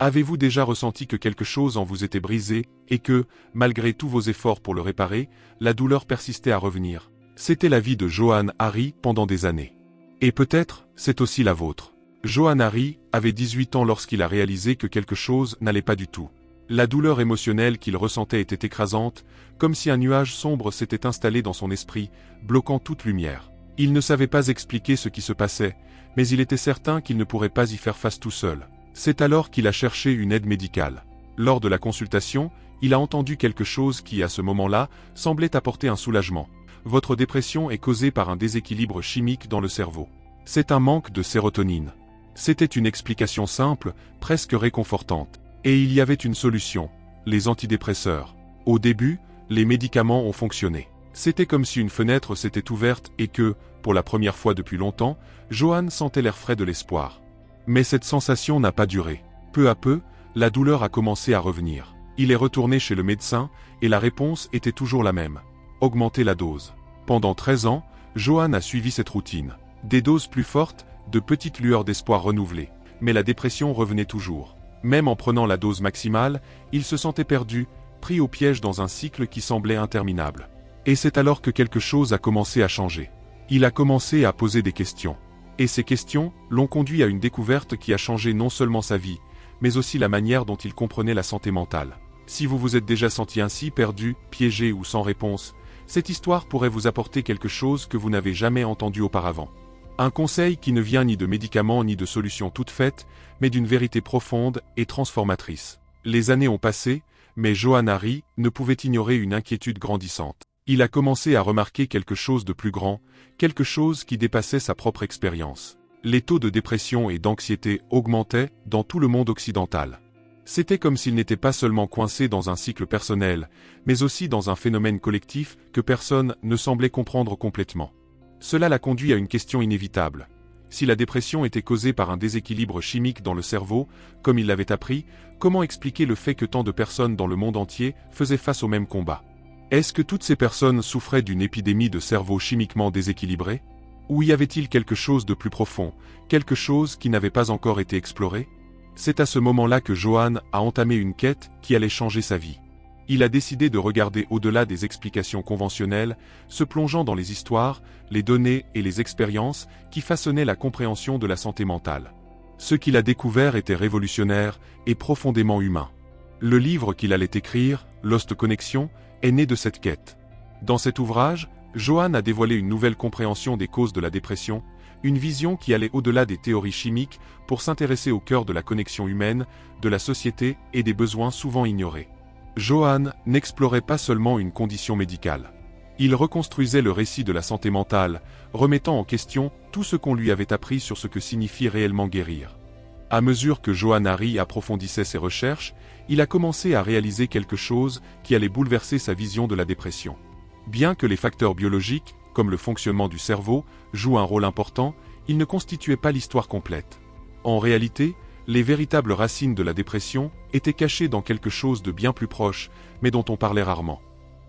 Avez-vous déjà ressenti que quelque chose en vous était brisé, et que, malgré tous vos efforts pour le réparer, la douleur persistait à revenir? C'était la vie de Johann Hari pendant des années. Et peut-être, c'est aussi la vôtre. Johann Hari avait 18 ans lorsqu'il a réalisé que quelque chose n'allait pas du tout. La douleur émotionnelle qu'il ressentait était écrasante, comme si un nuage sombre s'était installé dans son esprit, bloquant toute lumière. Il ne savait pas expliquer ce qui se passait, mais il était certain qu'il ne pourrait pas y faire face tout seul. C'est alors qu'il a cherché une aide médicale. Lors de la consultation, il a entendu quelque chose qui, à ce moment-là, semblait apporter un soulagement. Votre dépression est causée par un déséquilibre chimique dans le cerveau. C'est un manque de sérotonine. C'était une explication simple, presque réconfortante. Et il y avait une solution, les antidépresseurs. Au début, les médicaments ont fonctionné. C'était comme si une fenêtre s'était ouverte et que, pour la première fois depuis longtemps, Johann sentait l'air frais de l'espoir. Mais cette sensation n'a pas duré. Peu à peu, la douleur a commencé à revenir. Il est retourné chez le médecin, et la réponse était toujours la même. Augmenter la dose. Pendant 13 ans, Johann a suivi cette routine. Des doses plus fortes, de petites lueurs d'espoir renouvelées. Mais la dépression revenait toujours. Même en prenant la dose maximale, il se sentait perdu, pris au piège dans un cycle qui semblait interminable. Et c'est alors que quelque chose a commencé à changer. Il a commencé à poser des questions. Et ces questions l'ont conduit à une découverte qui a changé non seulement sa vie, mais aussi la manière dont il comprenait la santé mentale. Si vous vous êtes déjà senti ainsi, perdu, piégé ou sans réponse, cette histoire pourrait vous apporter quelque chose que vous n'avez jamais entendu auparavant. Un conseil qui ne vient ni de médicaments ni de solutions toutes faites, mais d'une vérité profonde et transformatrice. Les années ont passé, mais Johann Hari ne pouvait ignorer une inquiétude grandissante. Il a commencé à remarquer quelque chose de plus grand, quelque chose qui dépassait sa propre expérience. Les taux de dépression et d'anxiété augmentaient dans tout le monde occidental. C'était comme s'il n'était pas seulement coincé dans un cycle personnel, mais aussi dans un phénomène collectif que personne ne semblait comprendre complètement. Cela l'a conduit à une question inévitable. Si la dépression était causée par un déséquilibre chimique dans le cerveau, comme il l'avait appris, comment expliquer le fait que tant de personnes dans le monde entier faisaient face au même combat? Est-ce que toutes ces personnes souffraient d'une épidémie de cerveau chimiquement déséquilibré? Ou y avait-il quelque chose de plus profond, quelque chose qui n'avait pas encore été exploré? C'est à ce moment-là que Johann a entamé une quête qui allait changer sa vie. Il a décidé de regarder au-delà des explications conventionnelles, se plongeant dans les histoires, les données et les expériences qui façonnaient la compréhension de la santé mentale. Ce qu'il a découvert était révolutionnaire et profondément humain. Le livre qu'il allait écrire, Lost Connection, est né de cette quête. Dans cet ouvrage, Johann a dévoilé une nouvelle compréhension des causes de la dépression, une vision qui allait au-delà des théories chimiques pour s'intéresser au cœur de la connexion humaine, de la société et des besoins souvent ignorés. Johann n'explorait pas seulement une condition médicale. Il reconstruisait le récit de la santé mentale, remettant en question tout ce qu'on lui avait appris sur ce que signifie réellement guérir. À mesure que Johann Hari approfondissait ses recherches, il a commencé à réaliser quelque chose qui allait bouleverser sa vision de la dépression. Bien que les facteurs biologiques, comme le fonctionnement du cerveau, jouent un rôle important, ils ne constituaient pas l'histoire complète. En réalité, les véritables racines de la dépression étaient cachées dans quelque chose de bien plus proche, mais dont on parlait rarement.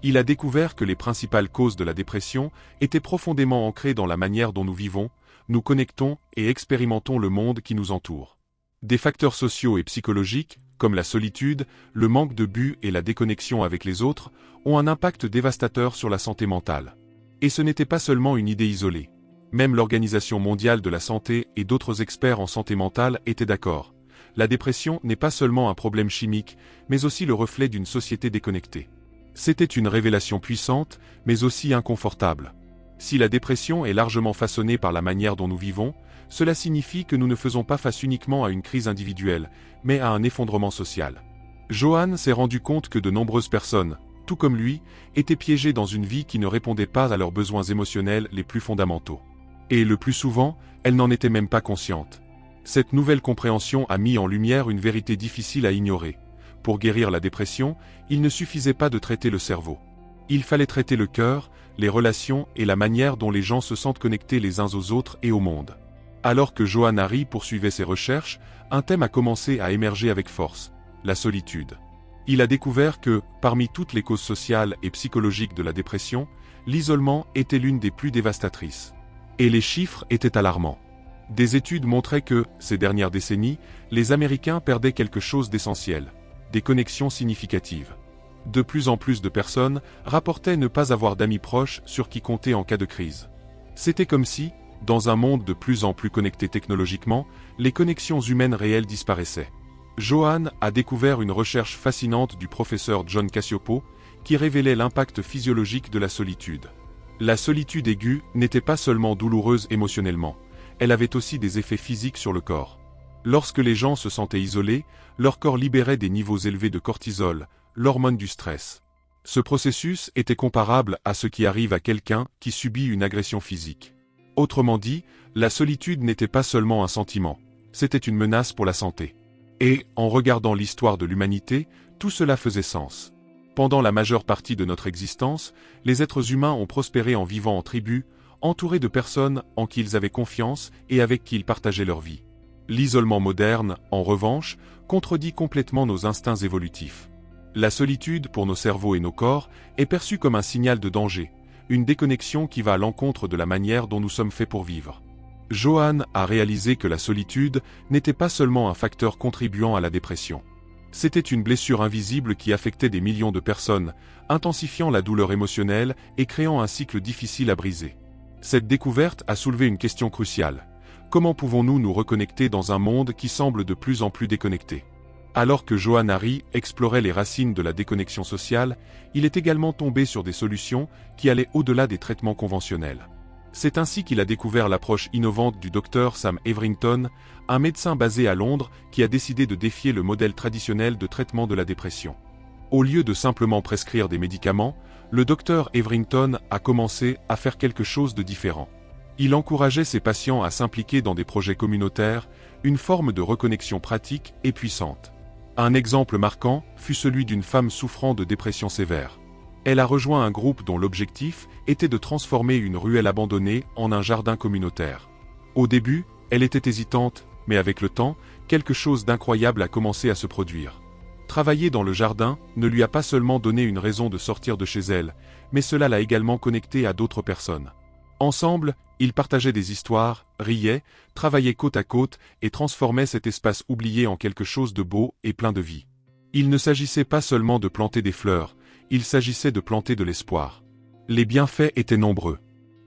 Il a découvert que les principales causes de la dépression étaient profondément ancrées dans la manière dont nous vivons, nous connectons et expérimentons le monde qui nous entoure. Des facteurs sociaux et psychologiques, comme la solitude, le manque de but et la déconnexion avec les autres, ont un impact dévastateur sur la santé mentale. Et ce n'était pas seulement une idée isolée. Même l'Organisation mondiale de la santé et d'autres experts en santé mentale étaient d'accord. La dépression n'est pas seulement un problème chimique, mais aussi le reflet d'une société déconnectée. C'était une révélation puissante, mais aussi inconfortable. Si la dépression est largement façonnée par la manière dont nous vivons, cela signifie que nous ne faisons pas face uniquement à une crise individuelle, mais à un effondrement social. Johann s'est rendu compte que de nombreuses personnes, tout comme lui, étaient piégées dans une vie qui ne répondait pas à leurs besoins émotionnels les plus fondamentaux. Et le plus souvent, elles n'en étaient même pas conscientes. Cette nouvelle compréhension a mis en lumière une vérité difficile à ignorer. Pour guérir la dépression, il ne suffisait pas de traiter le cerveau. Il fallait traiter le cœur, les relations et la manière dont les gens se sentent connectés les uns aux autres et au monde. Alors que Johann Hari poursuivait ses recherches, un thème a commencé à émerger avec force, la solitude. Il a découvert que, parmi toutes les causes sociales et psychologiques de la dépression, l'isolement était l'une des plus dévastatrices. Et les chiffres étaient alarmants. Des études montraient que, ces dernières décennies, les Américains perdaient quelque chose d'essentiel, des connexions significatives. De plus en plus de personnes rapportaient ne pas avoir d'amis proches sur qui compter en cas de crise. C'était comme si, dans un monde de plus en plus connecté technologiquement, les connexions humaines réelles disparaissaient. Johan a découvert une recherche fascinante du professeur John Cacioppo, qui révélait l'impact physiologique de la solitude. La solitude aiguë n'était pas seulement douloureuse émotionnellement, elle avait aussi des effets physiques sur le corps. Lorsque les gens se sentaient isolés, leur corps libérait des niveaux élevés de cortisol, l'hormone du stress. Ce processus était comparable à ce qui arrive à quelqu'un qui subit une agression physique. Autrement dit, la solitude n'était pas seulement un sentiment, c'était une menace pour la santé. Et, en regardant l'histoire de l'humanité, tout cela faisait sens. Pendant la majeure partie de notre existence, les êtres humains ont prospéré en vivant en tribu, entourés de personnes en qui ils avaient confiance et avec qui ils partageaient leur vie. L'isolement moderne, en revanche, contredit complètement nos instincts évolutifs. La solitude, pour nos cerveaux et nos corps, est perçue comme un signal de danger, une déconnexion qui va à l'encontre de la manière dont nous sommes faits pour vivre. Johan a réalisé que la solitude n'était pas seulement un facteur contribuant à la dépression. C'était une blessure invisible qui affectait des millions de personnes, intensifiant la douleur émotionnelle et créant un cycle difficile à briser. Cette découverte a soulevé une question cruciale. Comment pouvons-nous nous reconnecter dans un monde qui semble de plus en plus déconnecté ? Alors que Johan Hari explorait les racines de la déconnexion sociale, il est également tombé sur des solutions qui allaient au-delà des traitements conventionnels. C'est ainsi qu'il a découvert l'approche innovante du Dr Sam Everington, un médecin basé à Londres qui a décidé de défier le modèle traditionnel de traitement de la dépression. Au lieu de simplement prescrire des médicaments, le Dr Everington a commencé à faire quelque chose de différent. Il encourageait ses patients à s'impliquer dans des projets communautaires, une forme de reconnexion pratique et puissante. Un exemple marquant fut celui d'une femme souffrant de dépression sévère. Elle a rejoint un groupe dont l'objectif était de transformer une ruelle abandonnée en un jardin communautaire. Au début, elle était hésitante, mais avec le temps, quelque chose d'incroyable a commencé à se produire. Travailler dans le jardin ne lui a pas seulement donné une raison de sortir de chez elle, mais cela l'a également connectée à d'autres personnes. Ensemble, ils partageaient des histoires, riaient, travaillaient côte à côte et transformaient cet espace oublié en quelque chose de beau et plein de vie. Il ne s'agissait pas seulement de planter des fleurs, il s'agissait de planter de l'espoir. Les bienfaits étaient nombreux.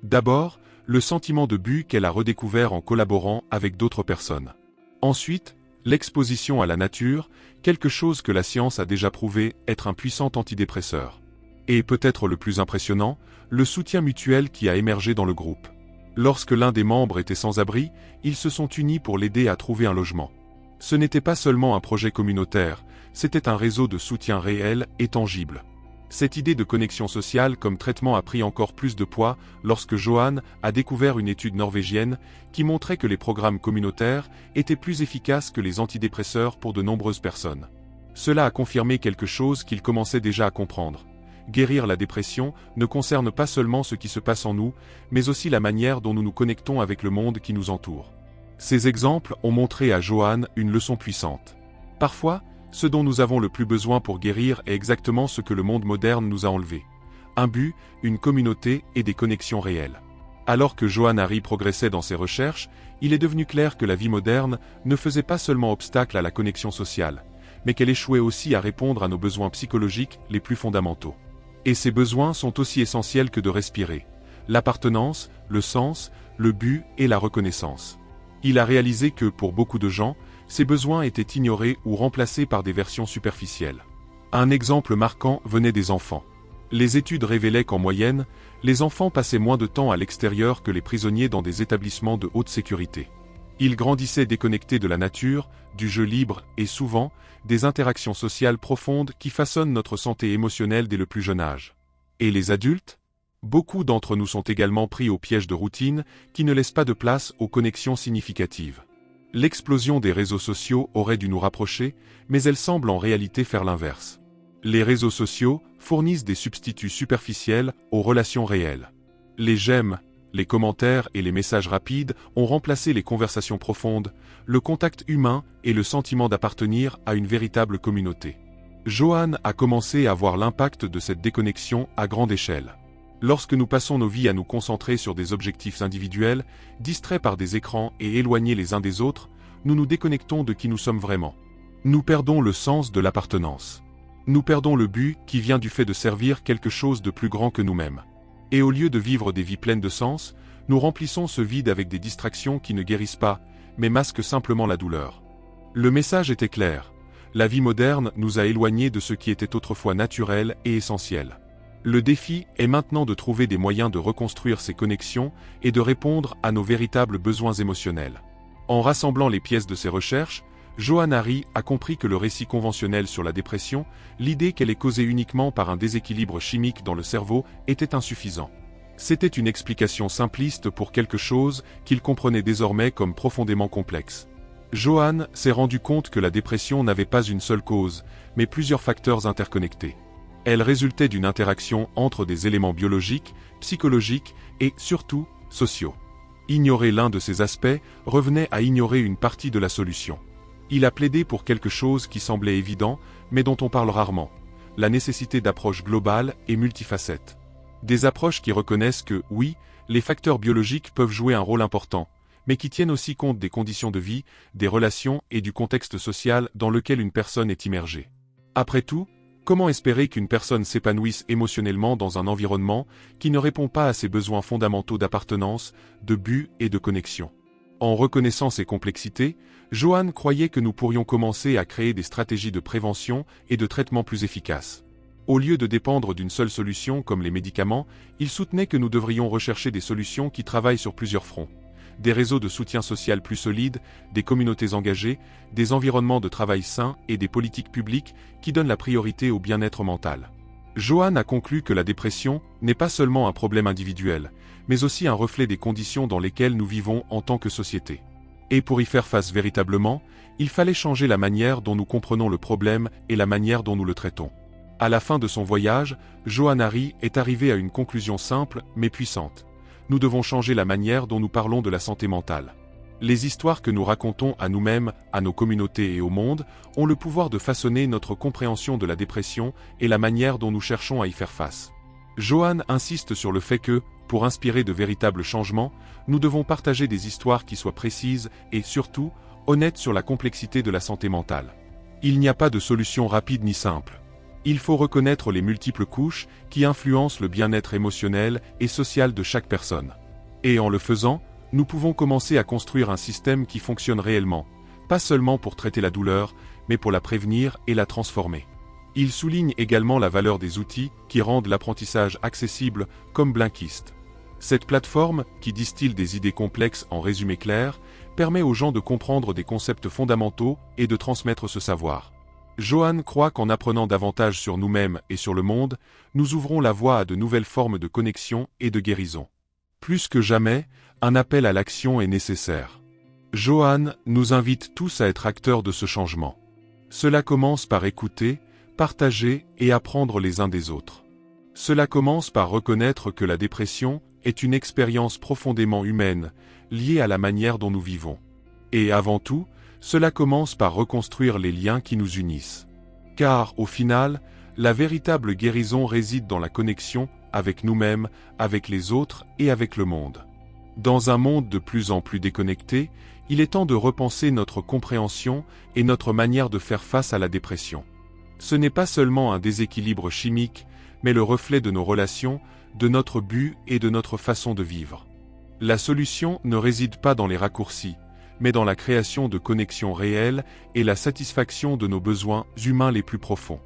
D'abord, le sentiment de but qu'elle a redécouvert en collaborant avec d'autres personnes. Ensuite, l'exposition à la nature, quelque chose que la science a déjà prouvé être un puissant antidépresseur. Et peut-être le plus impressionnant, le soutien mutuel qui a émergé dans le groupe. Lorsque l'un des membres était sans abri, ils se sont unis pour l'aider à trouver un logement. Ce n'était pas seulement un projet communautaire, c'était un réseau de soutien réel et tangible. Cette idée de connexion sociale comme traitement a pris encore plus de poids lorsque Johan a découvert une étude norvégienne qui montrait que les programmes communautaires étaient plus efficaces que les antidépresseurs pour de nombreuses personnes. Cela a confirmé quelque chose qu'il commençait déjà à comprendre. Guérir la dépression ne concerne pas seulement ce qui se passe en nous, mais aussi la manière dont nous nous connectons avec le monde qui nous entoure. Ces exemples ont montré à Johan une leçon puissante. Parfois, ce dont nous avons le plus besoin pour guérir est exactement ce que le monde moderne nous a enlevé. Un but, une communauté et des connexions réelles. Alors que Johan Hari progressait dans ses recherches, il est devenu clair que la vie moderne ne faisait pas seulement obstacle à la connexion sociale, mais qu'elle échouait aussi à répondre à nos besoins psychologiques les plus fondamentaux. Et ces besoins sont aussi essentiels que de respirer. L'appartenance, le sens, le but et la reconnaissance. Il a réalisé que, pour beaucoup de gens, ces besoins étaient ignorés ou remplacés par des versions superficielles. Un exemple marquant venait des enfants. Les études révélaient qu'en moyenne, les enfants passaient moins de temps à l'extérieur que les prisonniers dans des établissements de haute sécurité. Ils grandissaient déconnectés de la nature, du jeu libre et souvent, des interactions sociales profondes qui façonnent notre santé émotionnelle dès le plus jeune âge. Et les adultes ? Beaucoup d'entre nous sont également pris au piège de routine qui ne laissent pas de place aux connexions significatives. L'explosion des réseaux sociaux aurait dû nous rapprocher, mais elle semble en réalité faire l'inverse. Les réseaux sociaux fournissent des substituts superficiels aux relations réelles. Les j'aime, les commentaires et les messages rapides ont remplacé les conversations profondes, le contact humain et le sentiment d'appartenir à une véritable communauté. Johan a commencé à voir l'impact de cette déconnexion à grande échelle. Lorsque nous passons nos vies à nous concentrer sur des objectifs individuels, distraits par des écrans et éloignés les uns des autres, nous nous déconnectons de qui nous sommes vraiment. Nous perdons le sens de l'appartenance. Nous perdons le but qui vient du fait de servir quelque chose de plus grand que nous-mêmes. Et au lieu de vivre des vies pleines de sens, nous remplissons ce vide avec des distractions qui ne guérissent pas, mais masquent simplement la douleur. Le message était clair. La vie moderne nous a éloignés de ce qui était autrefois naturel et essentiel. Le défi est maintenant de trouver des moyens de reconstruire ces connexions et de répondre à nos véritables besoins émotionnels. En rassemblant les pièces de ses recherches, Johann Hari a compris que le récit conventionnel sur la dépression, l'idée qu'elle est causée uniquement par un déséquilibre chimique dans le cerveau, était insuffisant. C'était une explication simpliste pour quelque chose qu'il comprenait désormais comme profondément complexe. Johann s'est rendu compte que la dépression n'avait pas une seule cause, mais plusieurs facteurs interconnectés. Elle résultait d'une interaction entre des éléments biologiques, psychologiques et, surtout, sociaux. Ignorer l'un de ces aspects revenait à ignorer une partie de la solution. Il a plaidé pour quelque chose qui semblait évident, mais dont on parle rarement, la nécessité d'approches globales et multifacettes. Des approches qui reconnaissent que, oui, les facteurs biologiques peuvent jouer un rôle important, mais qui tiennent aussi compte des conditions de vie, des relations et du contexte social dans lequel une personne est immergée. Après tout, comment espérer qu'une personne s'épanouisse émotionnellement dans un environnement qui ne répond pas à ses besoins fondamentaux d'appartenance, de but et de connexion? En reconnaissant ces complexités, Johann croyait que nous pourrions commencer à créer des stratégies de prévention et de traitement plus efficaces. Au lieu de dépendre d'une seule solution comme les médicaments, il soutenait que nous devrions rechercher des solutions qui travaillent sur plusieurs fronts. Des réseaux de soutien social plus solides, des communautés engagées, des environnements de travail sains et des politiques publiques qui donnent la priorité au bien-être mental. Johann a conclu que la dépression n'est pas seulement un problème individuel, mais aussi un reflet des conditions dans lesquelles nous vivons en tant que société. Et pour y faire face véritablement, il fallait changer la manière dont nous comprenons le problème et la manière dont nous le traitons. À la fin de son voyage, Johann Hari est arrivé à une conclusion simple mais puissante. Nous devons changer la manière dont nous parlons de la santé mentale. Les histoires que nous racontons à nous-mêmes, à nos communautés et au monde, ont le pouvoir de façonner notre compréhension de la dépression et la manière dont nous cherchons à y faire face. Johann insiste sur le fait que, pour inspirer de véritables changements, nous devons partager des histoires qui soient précises et, surtout, honnêtes sur la complexité de la santé mentale. Il n'y a pas de solution rapide ni simple. Il faut reconnaître les multiples couches qui influencent le bien-être émotionnel et social de chaque personne. Et en le faisant, nous pouvons commencer à construire un système qui fonctionne réellement, pas seulement pour traiter la douleur, mais pour la prévenir et la transformer. Il souligne également la valeur des outils qui rendent l'apprentissage accessible, comme Blinkist. Cette plateforme, qui distille des idées complexes en résumé clair, permet aux gens de comprendre des concepts fondamentaux et de transmettre ce savoir. Johann croit qu'en apprenant davantage sur nous-mêmes et sur le monde, nous ouvrons la voie à de nouvelles formes de connexion et de guérison. Plus que jamais, un appel à l'action est nécessaire. Johann nous invite tous à être acteurs de ce changement. Cela commence par écouter, partager et apprendre les uns des autres. Cela commence par reconnaître que la dépression est une expérience profondément humaine, liée à la manière dont nous vivons. Et avant tout, cela commence par reconstruire les liens qui nous unissent. Car, au final, la véritable guérison réside dans la connexion avec nous-mêmes, avec les autres et avec le monde. Dans un monde de plus en plus déconnecté, il est temps de repenser notre compréhension et notre manière de faire face à la dépression. Ce n'est pas seulement un déséquilibre chimique, mais le reflet de nos relations, de notre but et de notre façon de vivre. La solution ne réside pas dans les raccourcis, mais dans la création de connexions réelles et la satisfaction de nos besoins humains les plus profonds.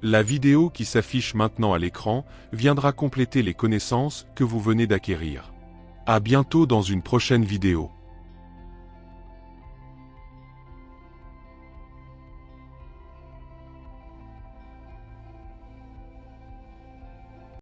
La vidéo qui s'affiche maintenant à l'écran viendra compléter les connaissances que vous venez d'acquérir. À bientôt dans une prochaine vidéo.